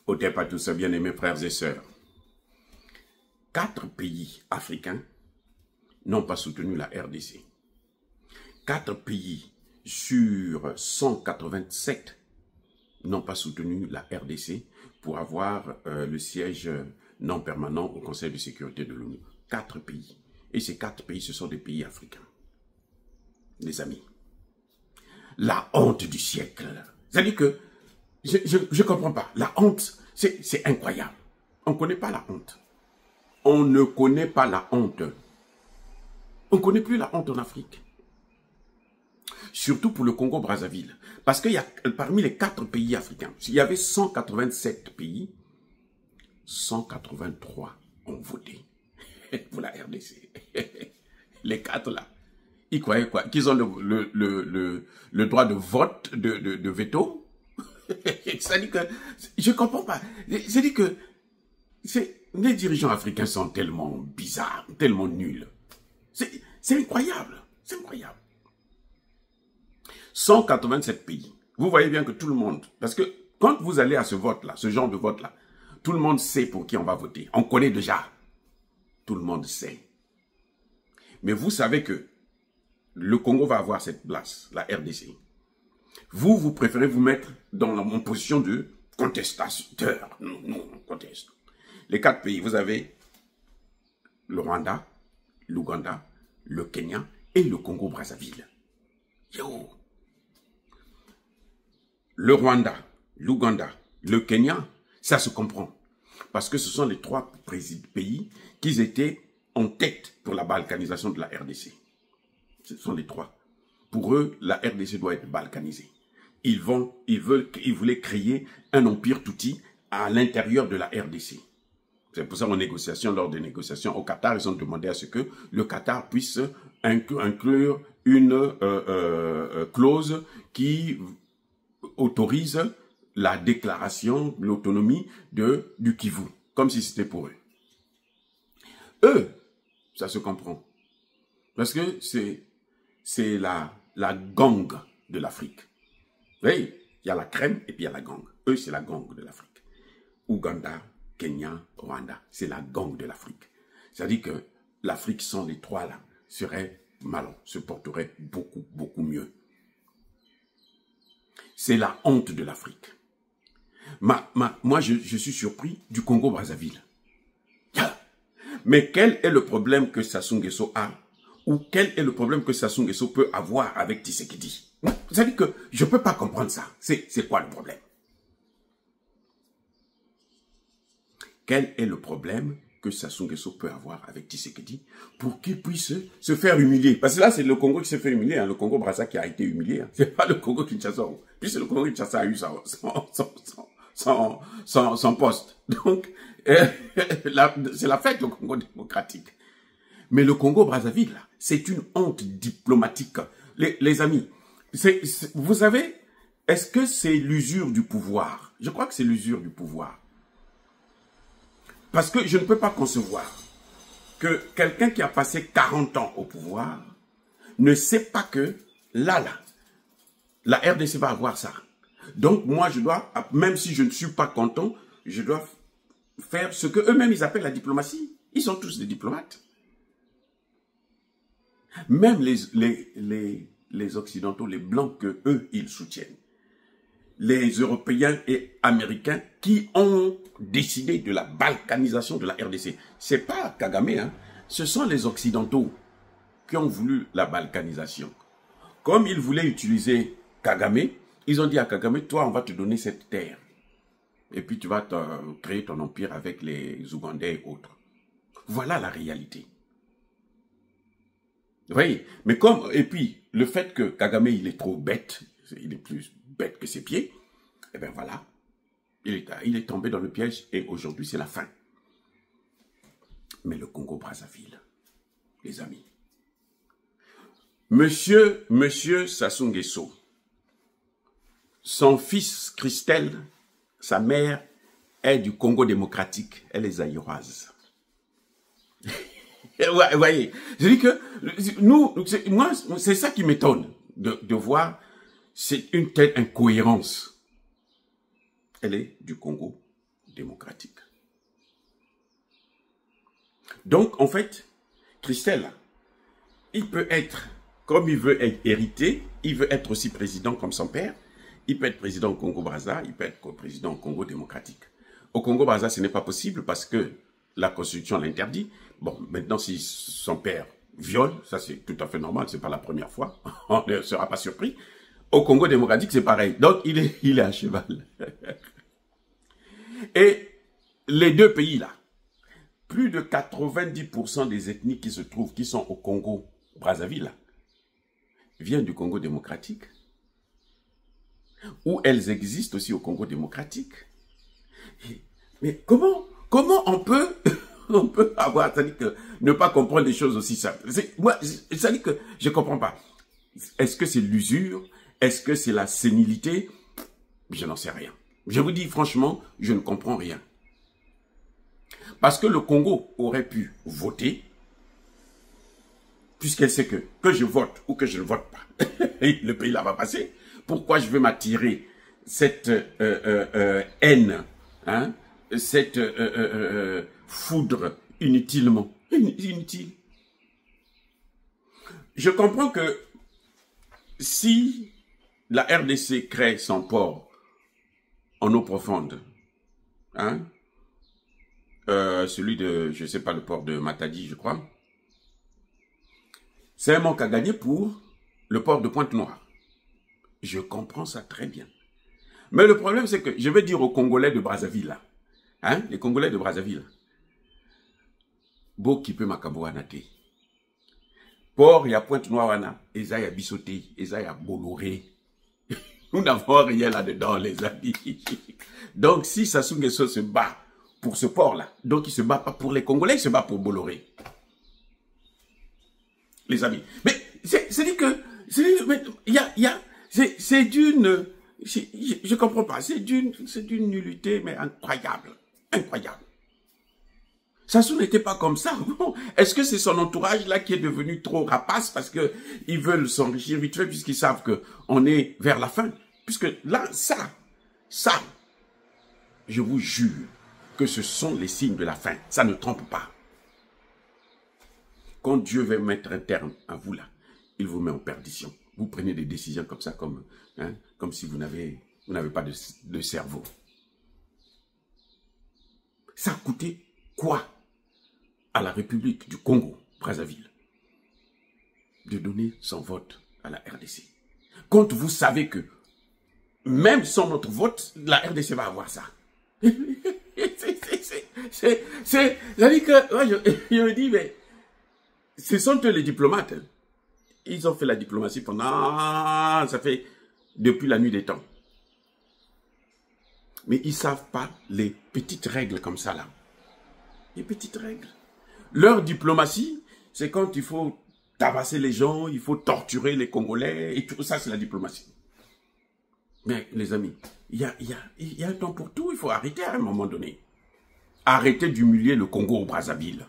Au départ, à tous, bien-aimés frères et sœurs, 4 pays africains n'ont pas soutenu la RDC. 4 pays sur 187 n'ont pas soutenu la RDC pour avoir le siège non permanent au Conseil de sécurité de l'ONU. 4 pays. Et ces 4 pays, ce sont des pays africains. Les amis, la honte du siècle. C'est-à-dire que, je ne comprends pas. La honte, c'est incroyable. On ne connaît pas la honte. On ne connaît pas la honte. On ne connaît plus la honte en Afrique. Surtout pour le Congo-Brazzaville. Parce qu'il y a, parmi les 4 pays africains, il y avait 187 pays, 183 ont voté pour la RDC. Les 4 là. Ils croyaient quoi? Qu'ils ont le droit de vote, de veto? C'est-à-dire que, je ne comprends pas. C'est-à-dire que, les dirigeants africains sont tellement bizarres, tellement nuls. C'est incroyable. C'est incroyable. 187 pays. Vous voyez bien que tout le monde, parce que quand vous allez à ce vote-là, ce genre de vote-là, tout le monde sait pour qui on va voter. On connaît déjà. Tout le monde sait. Mais vous savez que le Congo va avoir cette place, la RDC. Vous préférez vous mettre en position de contestateur. Non, on conteste. Les 4 pays, vous avez le Rwanda, l'Ouganda, le Kenya et le Congo-Brazzaville. Yo! Le Rwanda, l'Ouganda, le Kenya, ça se comprend. Parce que ce sont les 3 pays qui étaient en tête pour la balkanisation de la RDC. Ce sont les 3. Pour eux, la RDC doit être balkanisée. Ils voulaient créer un empire touti à l'intérieur de la RDC. C'est pour ça, lors des négociations au Qatar, ils ont demandé à ce que le Qatar puisse inclure une clause qui autorise la déclaration, l'autonomie du Kivu, comme si c'était pour eux. Eux, ça se comprend. Parce que c'est la gang de l'Afrique. Vous voyez, il y a la crème et puis il y a la gang. Eux, c'est la gang de l'Afrique. Ouganda, Kenya, Rwanda, c'est la gang de l'Afrique. C'est-à-dire que l'Afrique sans les 3 là serait malin, se porterait beaucoup, beaucoup mieux. C'est la honte de l'Afrique. Moi, je suis surpris du Congo-Brazzaville. Mais quel est le problème que Sassou Nguesso a? Ou quel est le problème que Sassou Nguesso peut avoir avec Tshisekedi? C'est-à-dire que je ne peux pas comprendre ça. C'est quoi le problème? Quel est le problème que Sassou Nguesso peut avoir avec Tshisekedi pour qu'il puisse se faire humilier? Parce que là, c'est le Congo qui s'est fait humilier, hein, le Congo-Brazza qui a été humilié. Hein. C'est pas le Congo-Kinshasa. Puis c'est le Congo-Kinshasa a eu son poste. Donc, c'est la fête au Congo démocratique. Mais le Congo-Brazzaville, c'est une honte diplomatique. Les amis, vous savez, est-ce que c'est l'usure du pouvoir? Je crois que c'est l'usure du pouvoir. Parce que je ne peux pas concevoir que quelqu'un qui a passé 40 ans au pouvoir ne sait pas que la RDC va avoir ça. Donc moi, je dois, même si je ne suis pas content, je dois faire ce que eux-mêmes ils appellent la diplomatie. Ils sont tous des diplomates. Même les Occidentaux, les Blancs que eux, ils soutiennent. Les Européens et Américains qui ont décidé de la balkanisation de la RDC. C'est pas Kagame, hein. Ce sont les Occidentaux qui ont voulu la balkanisation. Comme ils voulaient utiliser Kagame, ils ont dit à Kagame, toi, on va te donner cette terre. Et puis tu vas créer ton empire avec les Ougandais et autres. Voilà la réalité. Vous voyez? Mais et puis, le fait que Kagame, il est trop bête, il est plus bête que ses pieds, et bien voilà, il est tombé dans le piège et aujourd'hui c'est la fin. Mais le Congo-Brazzaville, les amis, Monsieur Sassou Nguesso, son fils Christelle, sa mère est du Congo démocratique, elle est zaïroise. Ouais, voyez, je dis que moi, c'est ça qui m'étonne de voir, c'est une telle incohérence. Elle est du Congo Donc, en fait, Christelle, il peut être, comme il veut être hérité, il veut être aussi président comme son père. Il peut être président au Congo-Brazza, il peut être président au Congo démocratique. Au Congo-Brazza, ce n'est pas possible parce que la Constitution l'interdit. Bon, maintenant, si son père viole, ça c'est tout à fait normal, c'est pas la première fois, on ne sera pas surpris. Au Congo démocratique, c'est pareil. Donc, il est à cheval. Et les deux pays-là, plus de 90% des ethnies qui se trouvent, qui sont au Congo-Brazzaville, viennent du Congo démocratique. Ou elles existent aussi au Congo démocratique. Mais comment on peut, on peut avoir, c'est-à-dire que ne pas comprendre des choses aussi simples. Moi, c'est-à-dire que je ne comprends pas. Est-ce que c'est l'usure? Est-ce que c'est la sénilité? Je n'en sais rien. Je vous dis franchement, je ne comprends rien. Parce que le Congo aurait pu voter, puisqu'elle sait que je vote ou que je ne vote pas, le pays là va passer. Pourquoi je vais m'attirer cette haine, hein, cette foudre inutilement? Inutile. Je comprends que si la RDC crée son port en eau profonde, hein, celui de, je ne sais pas, le port de Matadi, je crois, c'est un manque à gagner pour le port de Pointe-Noire. Je comprends ça très bien. Mais le problème, c'est que je vais dire aux Congolais de Brazzaville, là, hein, les Congolais de Brazzaville, Beau qui peut m'acabouanater. Port, il y a Pointe-Noire, il y a Bissoté, il y a Bolloré. Nous n'avons rien là-dedans, les amis. Donc, si Sassou Nguesso se bat pour ce port-là, donc il ne se bat pas pour les Congolais, il se bat pour Bolloré. Les amis. Mais c'est-à-dire que, c'est d'une, je comprends pas, c'est d'une nullité, mais incroyable. Incroyable. Sassou n'était pas comme ça. Est-ce que c'est son entourage là qui est devenu trop rapace parce que ils veulent s'enrichir vite fait puisqu'ils savent que on est vers la fin? Puisque là, ça, je vous jure que ce sont les signes de la fin. Ça ne trompe pas. Quand Dieu veut mettre un terme à vous là, il vous met en perdition. Vous prenez des décisions comme ça, comme si vous n'avez pas de cerveau. Ça a coûté quoi à la République du Congo, Brazzaville, de donner son vote à la RDC? Quand vous savez que même sans notre vote, la RDC va avoir ça. C'est-à-dire que moi, je me dis, mais ce sont eux les diplomates. Ils ont fait la diplomatie pendant, ça fait depuis la nuit des temps. Mais ils ne savent pas les petites règles comme ça là. Les petites règles. Leur diplomatie, c'est quand il faut tabasser les gens, il faut torturer les Congolais, et tout ça, c'est la diplomatie. Mais les amis, il y a un temps pour tout, il faut arrêter à un moment donné. Arrêtez d'humilier le Congo au Brazzaville.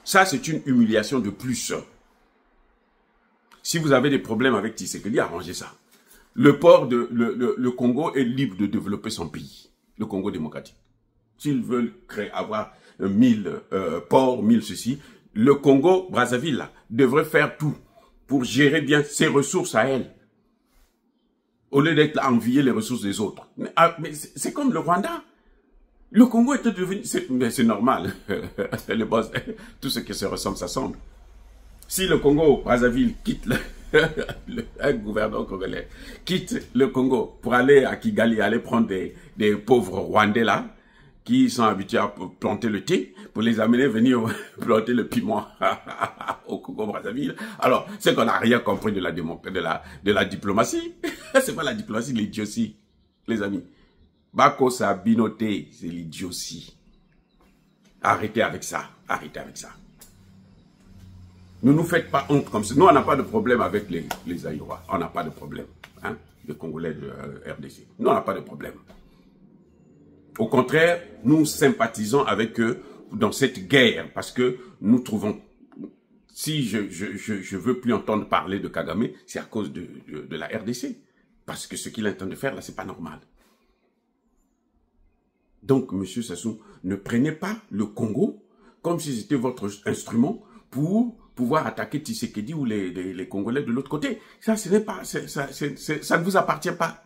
Ça, c'est une humiliation de plus. Si vous avez des problèmes avec Tshisekedi, arrangez ça. Le Congo est libre de développer son pays, le Congo démocratique. S'ils veulent avoir 1000 ports, 1000 ceci, le Congo, Brazzaville, là, devrait faire tout pour gérer bien ses ressources à elle. Au lieu d'être là à envier les ressources des autres. Mais c'est comme le Rwanda. Le Congo était devenu... Mais c'est normal. Le boss, tout ce qui se ressemble, ça semble. Si le Congo, Brazzaville, quitte un gouverneur congolais, quitte le Congo pour aller à Kigali, aller prendre des pauvres Rwandais là, qui sont habitués à planter le thé, pour les amener venir planter le piment au Congo-Brazzaville. Alors, c'est qu'on n'a rien compris de la diplomatie. C'est pas la diplomatie, l'idiotie, les amis. Bako Sabinoté, c'est l'idiotie. Arrêtez avec ça. Arrêtez avec ça. Ne nous faites pas honte comme ça. Nous, on n'a pas de problème avec les Aïrois. On n'a pas de problème. Hein, les Congolais de RDC. Nous, on n'a pas de problème. Au contraire, nous sympathisons avec eux dans cette guerre parce que nous trouvons, si je veux plus entendre parler de Kagame, c'est à cause de la RDC. Parce que ce qu'il est en train de faire là, c'est pas normal. Donc, monsieur Sassou, ne prenez pas le Congo comme si c'était votre instrument pour pouvoir attaquer Tshisekedi ou les Congolais de l'autre côté. Ça, ce n'est pas, ça ne vous appartient pas.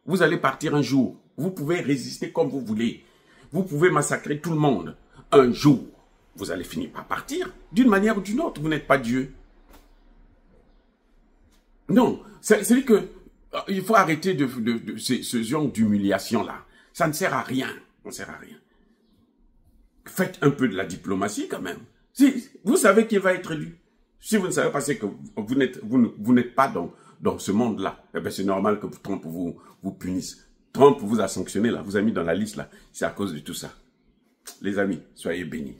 Vous allez partir un jour. Vous pouvez résister comme vous voulez. Vous pouvez massacrer tout le monde. Un jour, vous allez finir par partir d'une manière ou d'une autre. Vous n'êtes pas Dieu. Non, c'est que il faut arrêter ce genre d'humiliation-là. Ça ne sert à rien. Ça ne sert à rien. Faites un peu de la diplomatie quand même. Si vous savez qu'il va être élu. Si vous ne savez pas, c'est que vous n'êtes pas dans ce monde-là. Eh bien, c'est normal que Trump vous punisse. Trump vous a sanctionné là, vous a mis dans la liste là. C'est à cause de tout ça. Les amis, soyez bénis.